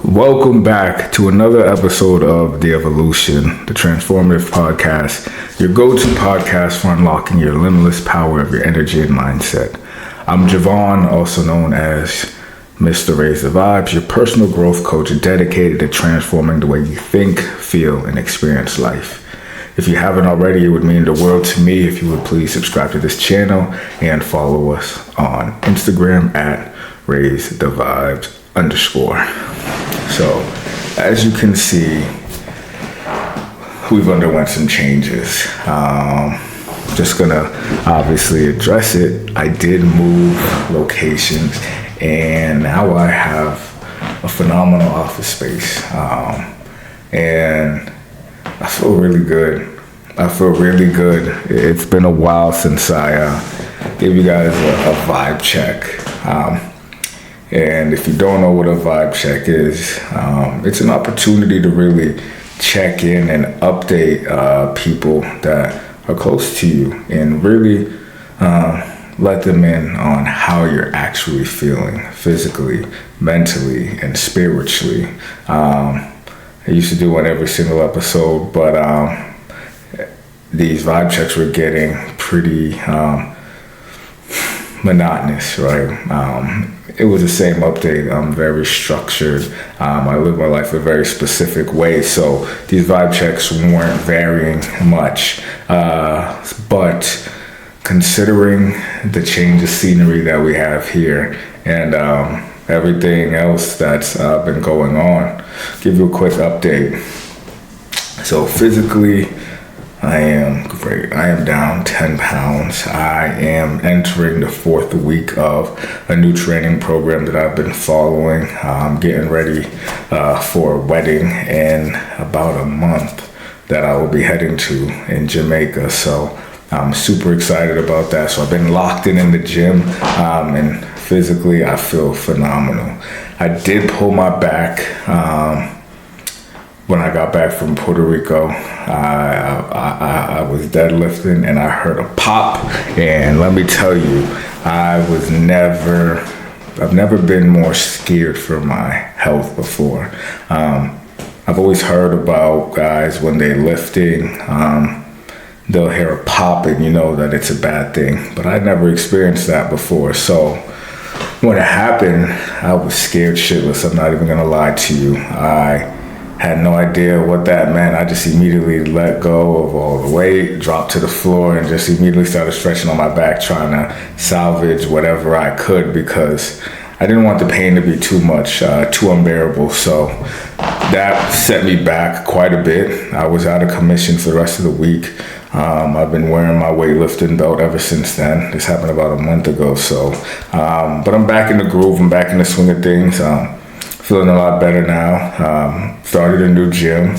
Welcome back to another episode of The Evolution, the Transformative Podcast, your go-to podcast for unlocking your limitless power of your energy and mindset. I'm Javon, also known as Mr. Raise the Vibes, your personal growth coach dedicated to transforming the way you think, feel, and experience life. If you haven't already, it would mean the world to me if you would please subscribe to this channel and follow us on Instagram at Raise the Vibes _. So, as you can see, we've underwent some changes. Just gonna obviously address it. I did move locations, and now I have a phenomenal office space. And I feel really good. It's been a while since I gave you guys a vibe check. And if you don't know what a vibe check is, it's an opportunity to really check in and update people that are close to you and really let them in on how you're actually feeling physically, mentally, and spiritually. I used to do one every single episode, but these vibe checks were getting pretty monotonous, right? It was the same update. I'm very structured. I live my life a very specific way, so these vibe checks weren't varying much. But considering the change of scenery that we have here and everything else that's been going on, give you a quick update. So physically, I am great. I am down 10 pounds. I am entering the 4th week of a new training program that I've been following. I'm getting ready for a wedding in about a month that I will be heading to in Jamaica. So I'm super excited about that. So I've been locked in the gym, and physically I feel phenomenal. I did pull my back when I got back from Puerto Rico. I was deadlifting and I heard a pop, and let me tell you, I've never been more scared for my health before. I've always heard about guys when they're lifting, they'll hear a pop and you know that it's a bad thing, but I never experienced that before. So when it happened, I was scared shitless. I'm not even gonna lie to you. I had no idea what that meant. I just immediately let go of all the weight, dropped to the floor, and just immediately started stretching on my back, trying to salvage whatever I could because I didn't want the pain to be too much, too unbearable. So that set me back quite a bit. I was out of commission for the rest of the week. I've been wearing my weightlifting belt ever since then. This happened about a month ago. So, but I'm back in the groove. I'm back in the swing of things. Feeling a lot better now. Started a new gym.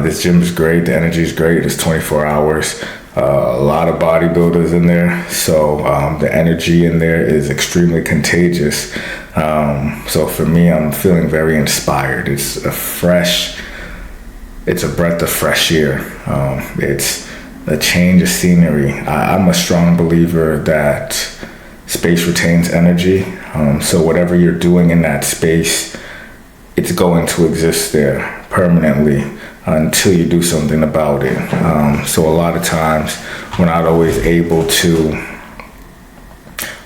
This gym is great. The energy is great. It's 24 hours. A lot of bodybuilders in there. So the energy in there is extremely contagious. So for me, I'm feeling very inspired. It's a breath of fresh air. It's a change of scenery. I'm a strong believer that space retains energy. So whatever you're doing in that space, it's going to exist there permanently until you do something about it. So a lot of times we're not always able to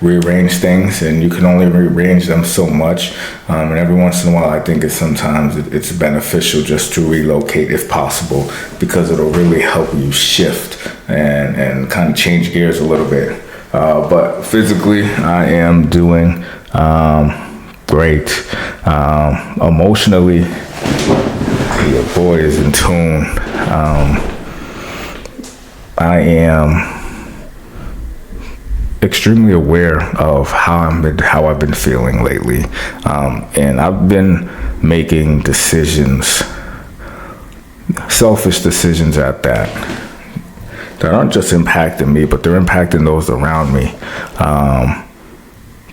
rearrange things, and you can only rearrange them so much. And every once in a while, I think it's beneficial just to relocate if possible, because it'll really help you shift and kind of change gears a little bit. But physically, I am doing great. Emotionally, your boy is in tune. I am extremely aware of how I've been feeling lately, and I've been making decisions, selfish decisions at that aren't just impacting me, but they're impacting those around me.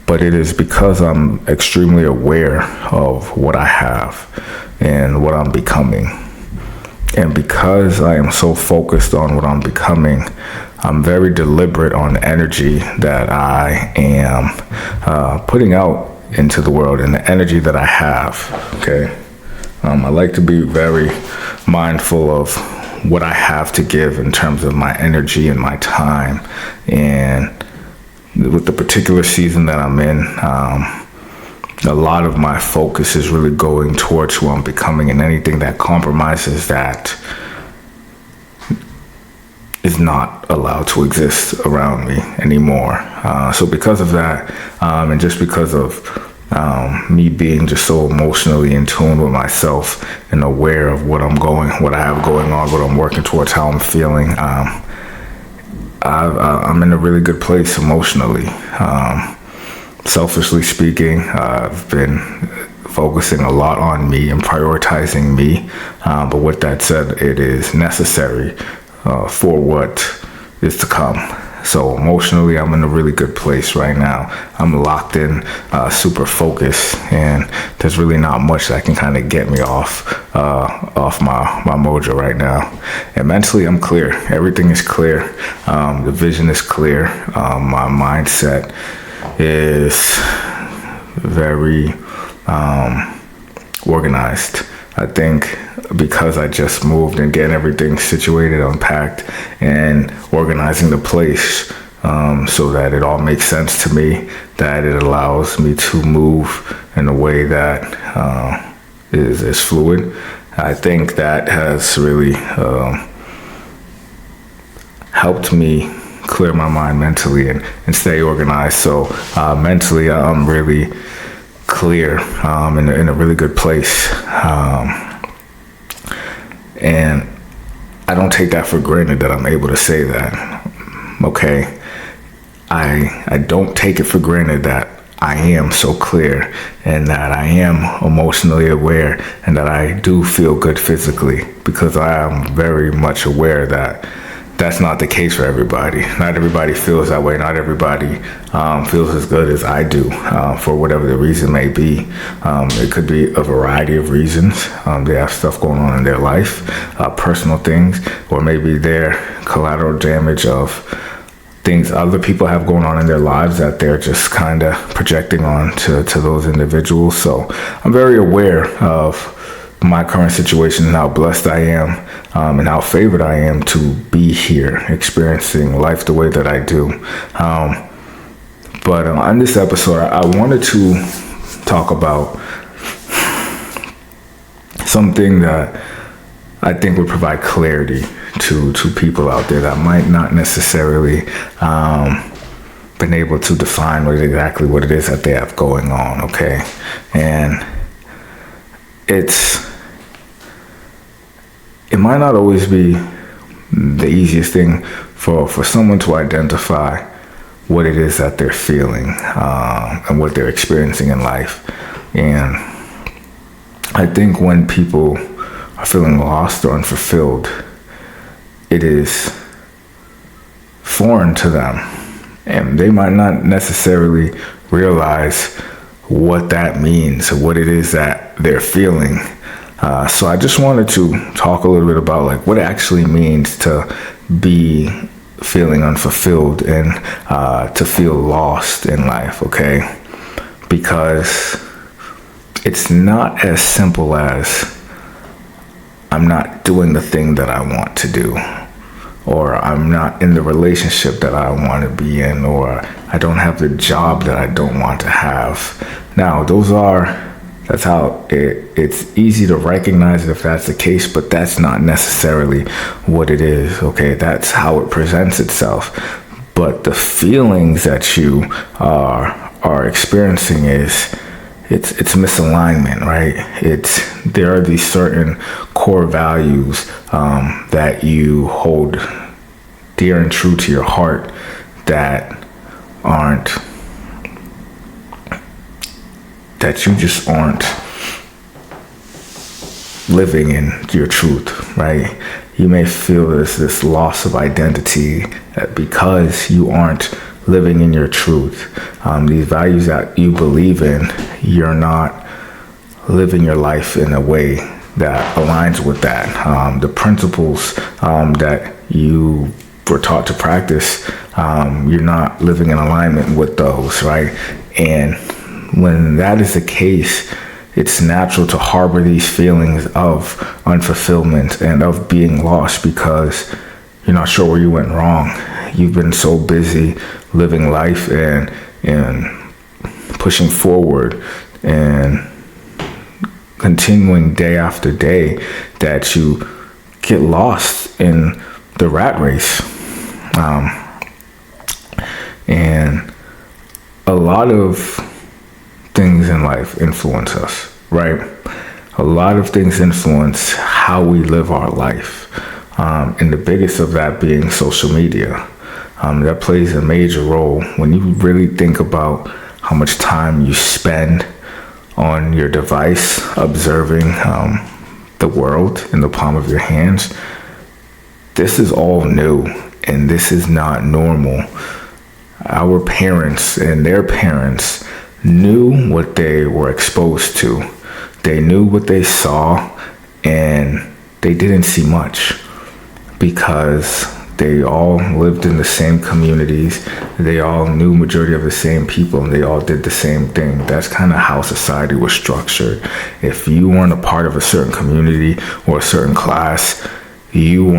But it is because I'm extremely aware of what I have and what I'm becoming. And because I am so focused on what I'm becoming, I'm very deliberate on the energy that I am putting out into the world and the energy that I have. Okay. I like to be very mindful of what I have to give in terms of my energy and my time. And with the particular season that I'm in, a lot of my focus is really going towards who I'm becoming, and anything that compromises that is not allowed to exist around me anymore. So because of that, and just because of me being just so emotionally in tune with myself and aware of what I have going on, what I'm working towards, how I'm feeling, I'm in a really good place emotionally. Selfishly speaking, I've been focusing a lot on me and prioritizing me. But with that said, it is necessary for what is to come. So emotionally, I'm in a really good place right now. I'm locked in, super focused, and there's really not much that can kind of get me off my mojo right now. And mentally, I'm clear. Everything is clear. The vision is clear. My mindset is very organized. I think because I just moved and getting everything situated, unpacked, and organizing the place so that it all makes sense to me, that it allows me to move in a way that is fluid. I think that has really helped me clear my mind mentally and stay organized. So mentally, I'm really clear, in a really good place. And I don't take that for granted that I'm able to say that. Okay. I don't take it for granted that I am so clear and that I am emotionally aware and that I do feel good physically, because I am very much aware that that's not the case for everybody. Not everybody feels that way. Not everybody feels as good as I do, for whatever the reason may be. It could be a variety of reasons. They have stuff going on in their life, personal things, or maybe they're collateral damage of things other people have going on in their lives that they're just kind of projecting on to those individuals. So I'm very aware of my current situation and how blessed I am, and how favored I am to be here experiencing life the way that I do. But on this episode, I wanted to talk about something that I think would provide clarity to people out there that might not necessarily been able to define exactly what it is that they have going on. Okay. And it might not always be the easiest thing for someone to identify what it is that they're feeling, and what they're experiencing in life. And I think when people are feeling lost or unfulfilled, it is foreign to them, and they might not necessarily realize what that means or what it is that they're feeling. So I just wanted to talk a little bit about like what it actually means to be feeling unfulfilled and to feel lost in life, okay? Because it's not as simple as I'm not doing the thing that I want to do, or I'm not in the relationship that I want to be in, or I don't have the job that I don't want to have. Now, that's how it's easy to recognize it if that's the case, but that's not necessarily what it is, okay? That's how it presents itself. But the feelings that you are experiencing it's misalignment, right? There are these certain core values that you hold dear and true to your heart that you just aren't living in your truth, right? You may feel this loss of identity because you aren't living in your truth. These values that you believe in, you're not living your life in a way that aligns with that. The principles that you were taught to practice, you're not living in alignment with those, right? And when that is the case, it's natural to harbor these feelings of unfulfillment and of being lost because you're not sure where you went wrong. You've been so busy living life and pushing forward and continuing day after day that you get lost in the rat race. And a lot of things in life influence us, right? A lot of things influence how we live our life. And the biggest of that being social media. That plays a major role when you really think about how much time you spend on your device observing the world in the palm of your hands. This is all new and this is not normal. Our parents and their parents knew what they were exposed to. They knew what they saw and they didn't see much because they all lived in the same communities. They all knew majority of the same people and they all did the same thing. That's kind of how society was structured. If you weren't a part of a certain community or a certain class, you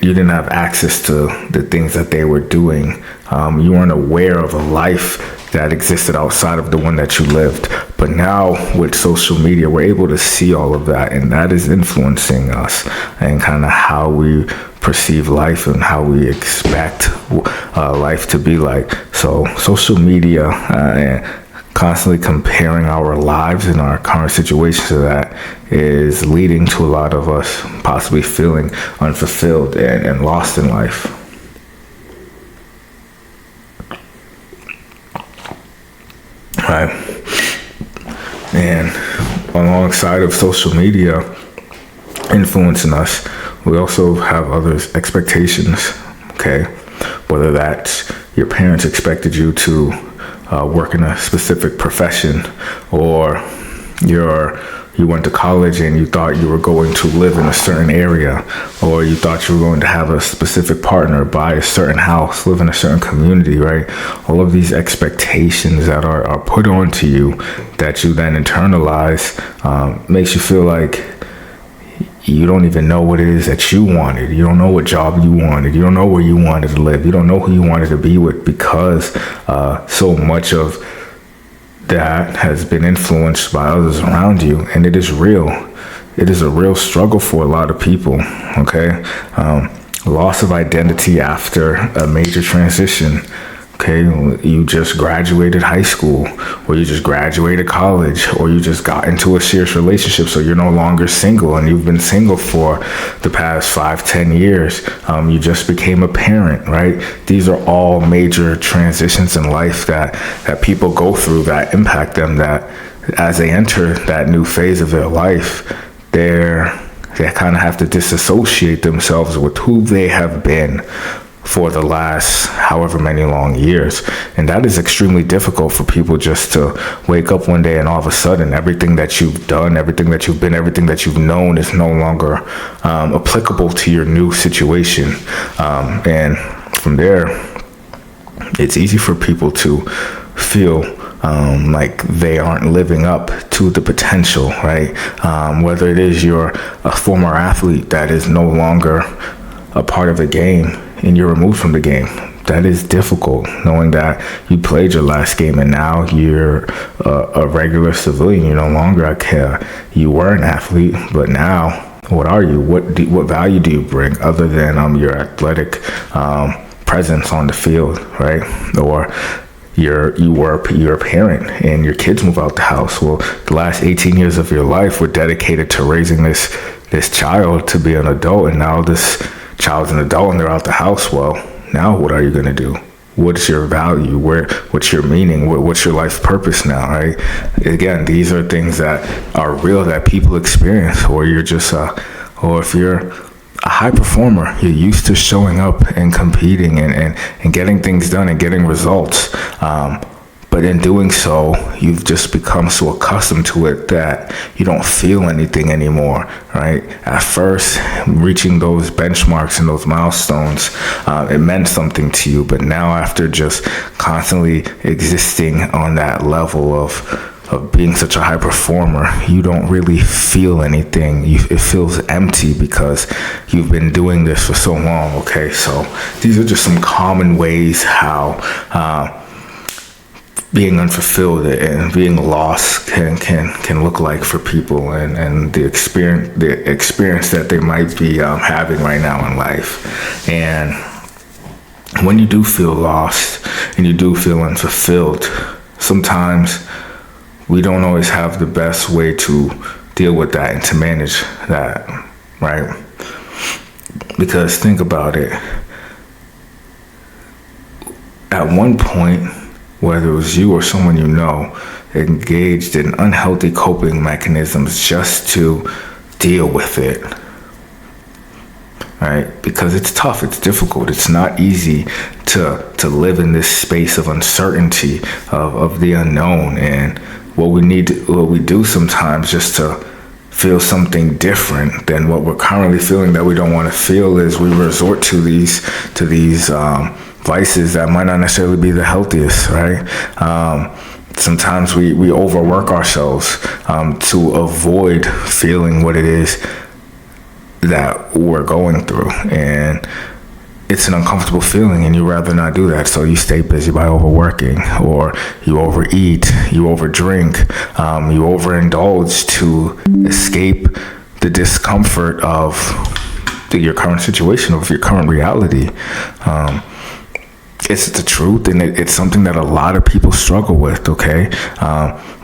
didn't have access to the things that they were doing. You weren't aware of a life that existed outside of the one that you lived. But now with social media, we're able to see all of that, and that is influencing us and kind of how we perceive life and how we expect life to be like. So social media and constantly comparing our lives and our current situation to that is leading to a lot of us possibly feeling unfulfilled and lost in life. Right. And alongside of social media influencing us, we also have others' expectations, okay? Whether that's your parents expected you to work in a specific profession, or you went to college and you thought you were going to live in a certain area, or you thought you were going to have a specific partner, buy a certain house, live in a certain community, right? All of these expectations that are put onto you that you then internalize makes you feel like you don't even know what it is that you wanted. You don't know what job you wanted. You don't know where you wanted to live. You don't know who you wanted to be with because so much of that has been influenced by others around you, and it is real. It is a real struggle for a lot of people, okay? Loss of identity after a major transition, okay? You just graduated high school, or you just graduated college, or you just got into a serious relationship, so you're no longer single, and you've been single for the past 5-10 years. You just became a parent, right? These are all major transitions in life that people go through that impact them, that as they enter that new phase of their life, they kind of have to disassociate themselves with who they have been for the last however many long years. And that is extremely difficult for people, just to wake up one day and all of a sudden everything that you've done, everything that you've been, everything that you've known is no longer applicable to your new situation. And from there, it's easy for people to feel like they aren't living up to the potential, right? Whether it is you're a former athlete that is no longer a part of the game and you're removed from the game. That is difficult, knowing that you played your last game and now you're a regular civilian. You're no longer you were an athlete, but now what are you? What value do you bring other than your athletic presence on the field, right? Or you're a parent and your kids move out the house. Well, the last 18 years of your life were dedicated to raising this child to be an adult, and now this child's an adult and they're out the house. Well, now what are you going to do? What's your value? What's your meaning? What's your life purpose now, right? Again, these are things that are real, that people experience. Or you're just or if you're a high performer, you're used to showing up and competing and getting things done and getting results. But But in doing so, you've just become so accustomed to it that you don't feel anything anymore, right? At first, reaching those benchmarks and those milestones, it meant something to you. But now, after just constantly existing on that level of being such a high performer, you don't really feel anything. It feels empty because you've been doing this for so long. Okay, so these are just some common ways how being unfulfilled and being lost can look like for people, and the experience that they might be having right now in life. And when you do feel lost and you do feel unfulfilled, sometimes we don't always have the best way to deal with that and to manage that, right? Because think about it. At one point, whether it was you or someone you know, engaged in unhealthy coping mechanisms just to deal with it, right? Because it's tough, it's difficult, it's not easy to live in this space of uncertainty, of the unknown. And what we do sometimes just to feel something different than what we're currently feeling that we don't want to feel is we resort to these vices that might not necessarily be the healthiest, right? Sometimes we overwork ourselves to avoid feeling what it is that we're going through, and it's an uncomfortable feeling, and you rather not do that. So you stay busy by overworking, or you overeat, you overdrink, you overindulge to escape the discomfort of your current situation, of your current reality. It's the truth, and it's something that a lot of people struggle with, okay?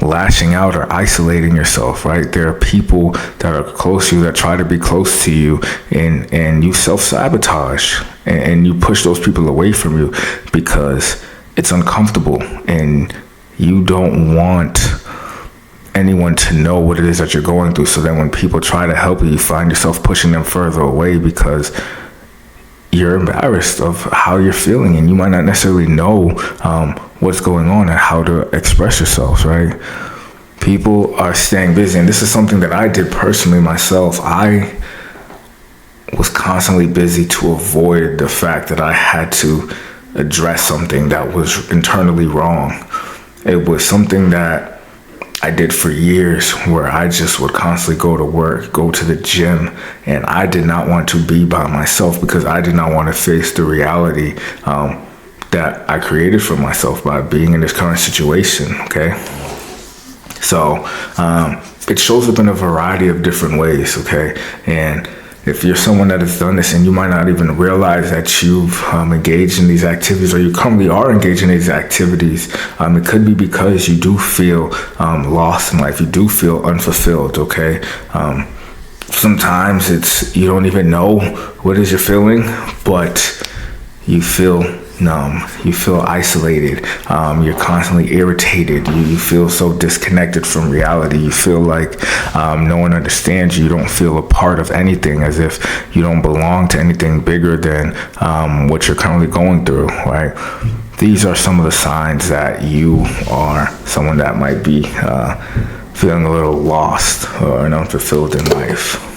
Lashing out or isolating yourself, right? There are people that are close to you that try to be close to you, and you self-sabotage, and you push those people away from you because it's uncomfortable, and you don't want anyone to know what it is that you're going through. So then when people try to help you, you find yourself pushing them further away because you're embarrassed of how you're feeling, and you might not necessarily know what's going on and how to express yourselves, right? People are staying busy, and this is something that I did personally myself. I was constantly busy to avoid the fact that I had to address something that was internally wrong. It was something that I did for years, where I just would constantly go to work, go to the gym, and I did not want to be by myself because I did not want to face the reality that I created for myself by being in this current situation, okay? So it shows up in a variety of different ways, okay? And if you're someone that has done this and you might not even realize that you've engaged in these activities, or you currently are engaged in these activities, it could be because you do feel lost in life. You do feel unfulfilled, okay? Sometimes you don't even know what it is you're feeling, but you feel numb, you feel isolated, you're constantly irritated, you feel so disconnected from reality, you feel like no one understands you, you don't feel a part of anything, as if you don't belong to anything bigger than what you're currently going through, right? These are some of the signs that you are someone that might be feeling a little lost or unfulfilled in life.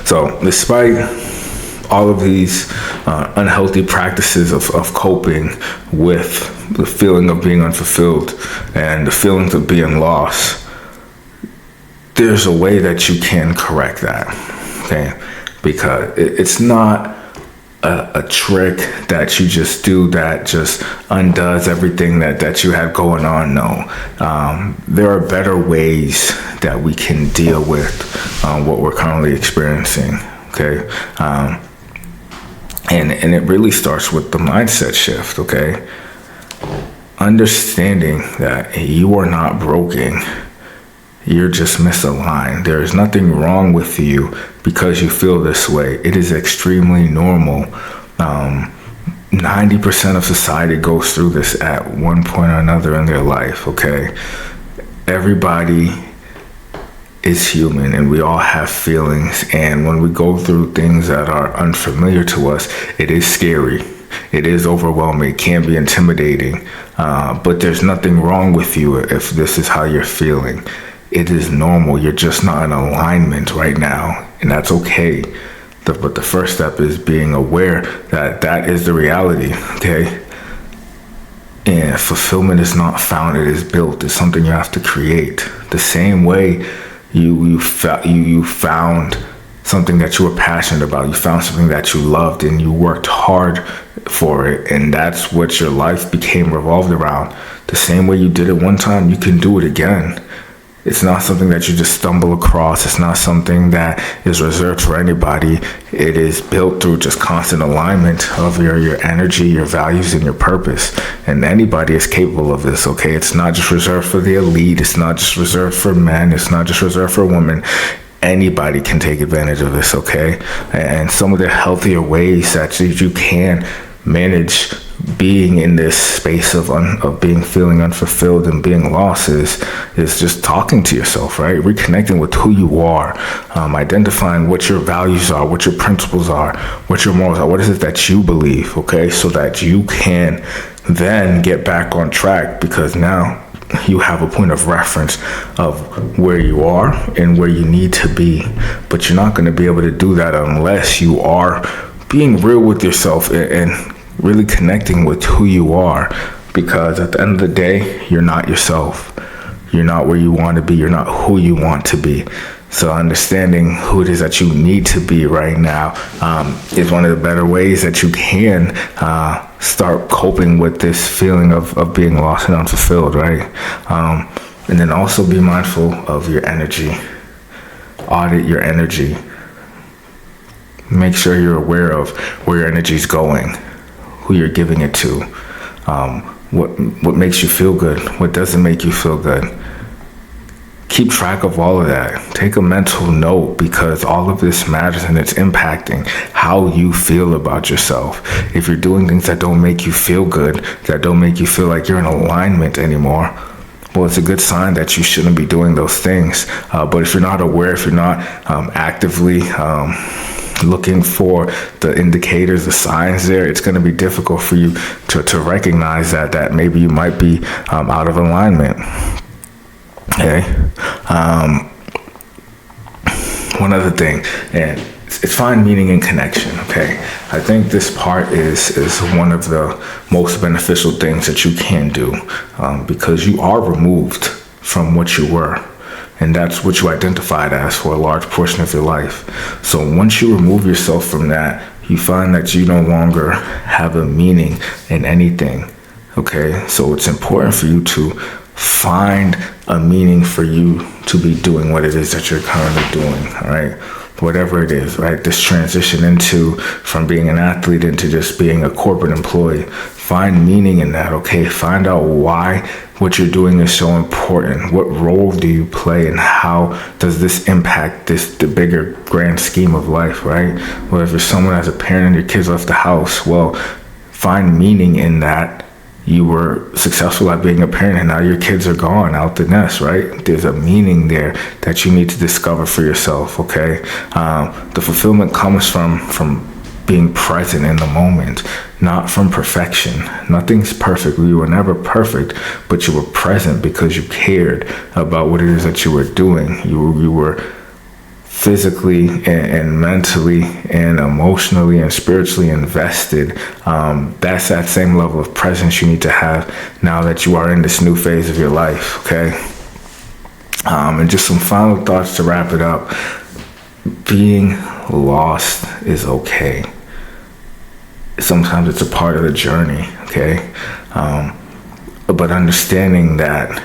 So despite all of these unhealthy practices of coping with the feeling of being unfulfilled and the feelings of being lost, there's a way that you can correct that, okay? Because it's not a trick that you just do that just undoes everything that you had going on. No, there are better ways that we can deal with what we're currently experiencing, okay? And it really starts with the mindset shift, okay? Understanding that you are not broken. You're just misaligned. There is nothing wrong with you because you feel this way. It is extremely normal. 90% of society goes through this at one point or another in their life, okay? Everybody is human, and we all have feelings. And when we go through things that are unfamiliar to us, it is scary. It is overwhelming. It can be intimidating. But there's nothing wrong with you if this is how you're feeling. It is normal. You're just not in alignment right now, and that's okay. But the first step is being aware that that is the reality, okay? And fulfillment is not found, it is built. It's something you have to create. The same way you found something that you were passionate about. You found something that you loved and you worked hard for it, and that's what your life became revolved around. The same way you did it one time, you can do it again. It's not something that you just stumble across. It's not something that is reserved for anybody. It is built through just constant alignment of your energy, your values, and your purpose. And anybody is capable of this, okay? It's not just reserved for the elite. It's not just reserved for men. It's not just reserved for women. Anybody can take advantage of this, okay? And some of the healthier ways that you can manage being in this space of feeling unfulfilled and being lost is just talking to yourself, right? Reconnecting with who you are, identifying what your values are, what your principles are, what your morals are, what is it that you believe, okay? So that you can then get back on track, because now you have a point of reference of where you are and where you need to be. But you're not going to be able to do that unless you are being real with yourself and really connecting with who you are, because at the end of the day, you're not yourself. You're not where you want to be. You're not who you want to be. So understanding who it is that you need to be right now is one of the better ways that you can start coping with this feeling of being lost and unfulfilled, right? And then also be mindful of your energy. Audit your energy. Make sure you're aware of where your energy is going, who you're giving it to, what makes you feel good, what doesn't make you feel good. Keep track of all of that. Take a mental note, because all of this matters and it's impacting how you feel about yourself. If you're doing things that don't make you feel good, that don't make you feel like you're in alignment anymore, well, it's a good sign that you shouldn't be doing those things. But if you're not aware, if you're not actively looking for the indicators, the signs there, it's going to be difficult for you to recognize that maybe you might be out of alignment. Okay. One other thing, and it's find meaning in connection. Okay. I think this part is one of the most beneficial things that you can do, because you are removed from what you were. And that's what you identified as for a large portion of your life. So once you remove yourself from that, you find that you no longer have a meaning in anything. Okay. So it's important for you to find a meaning for you to be doing what it is that you're currently doing. All right. Whatever it is, right? This transition from being an athlete into just being a corporate employee. Find meaning in that, okay? Find out why what you're doing is so important. What role do you play, and how does this impact the bigger grand scheme of life, right? Well, if you're someone as a parent and your kids left the house, well, find meaning in that. You were successful at being a parent and now your kids are gone out the nest, right? There's a meaning there that you need to discover for yourself, okay? The fulfillment comes from being present in the moment, not from perfection. Nothing's perfect. We were never perfect, but you were present because you cared about what it is that you were doing. You were physically and mentally and emotionally and spiritually invested. That's that same level of presence you need to have now that you are in this new phase of your life, okay? And just some final thoughts to wrap it up. Being lost is okay. Sometimes it's a part of the journey, okay? But understanding that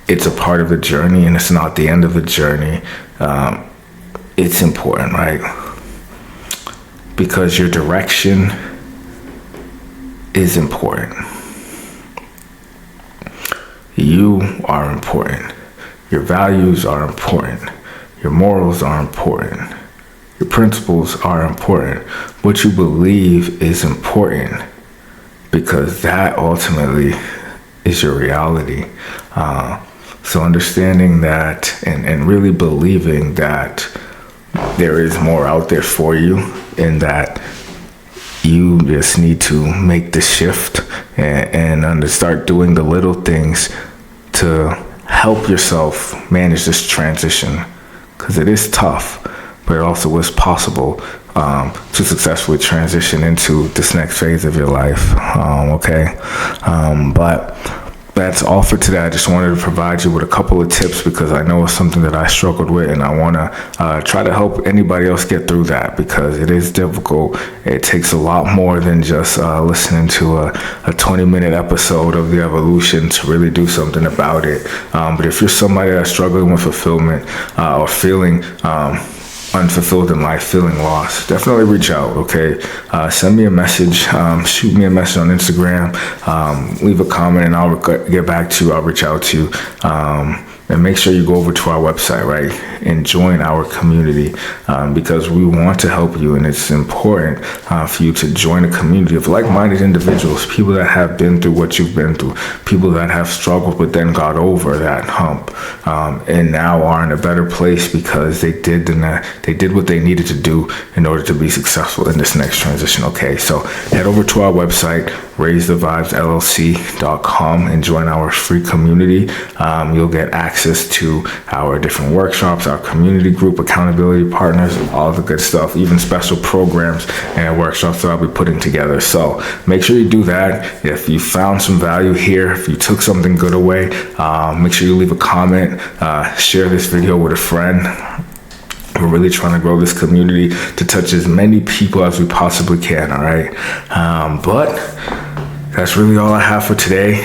it's a part of the journey and it's not the end of the journey, it's important, right? Because your direction is important. You are important. Your values are important. Your morals are important. Your principles are important. What you believe is important, because that ultimately is your reality. So understanding that and really believing that there is more out there for you, and that you just need to make the shift and start doing the little things to help yourself manage this transition, because it is tough, but it also is possible to successfully transition into this next phase of your life. But that's all for today. I just wanted to provide you with a couple of tips, because I know it's something that I struggled with, and I want to try to help anybody else get through that, because it is difficult. It takes a lot more than just listening to a 20-minute episode of the evolution to really do something about it. But if you're somebody that's struggling with fulfillment or feeling unfulfilled in life, feeling lost, definitely reach out. Okay, send me a message, shoot me a message on Instagram, leave a comment, and I'll get back to you. I'll reach out to you, and make sure you go over to our website, right, and join our community, because we want to help you, and it's important for you to join a community of like-minded individuals, people that have been through what you've been through, people that have struggled but then got over that hump, and now are in a better place because they did what they needed to do in order to be successful in this next transition. Okay, so head over to our website, raisethevibesllc.com, and join our free community. You'll get access to our different workshops, our community group, accountability partners, all the good stuff, even special programs and workshops that I'll be putting together. So make sure you do that. If you found some value here, if you took something good away, make sure you leave a comment, share this video with a friend. We're really trying to grow this community to touch as many people as we possibly can, all right? But that's really all I have for today.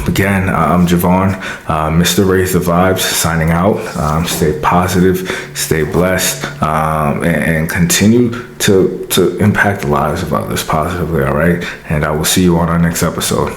Again, I'm Javon, Mr. Raise the Vibes, signing out. Stay positive, stay blessed, and continue to impact the lives of others positively, all right? And I will see you on our next episode.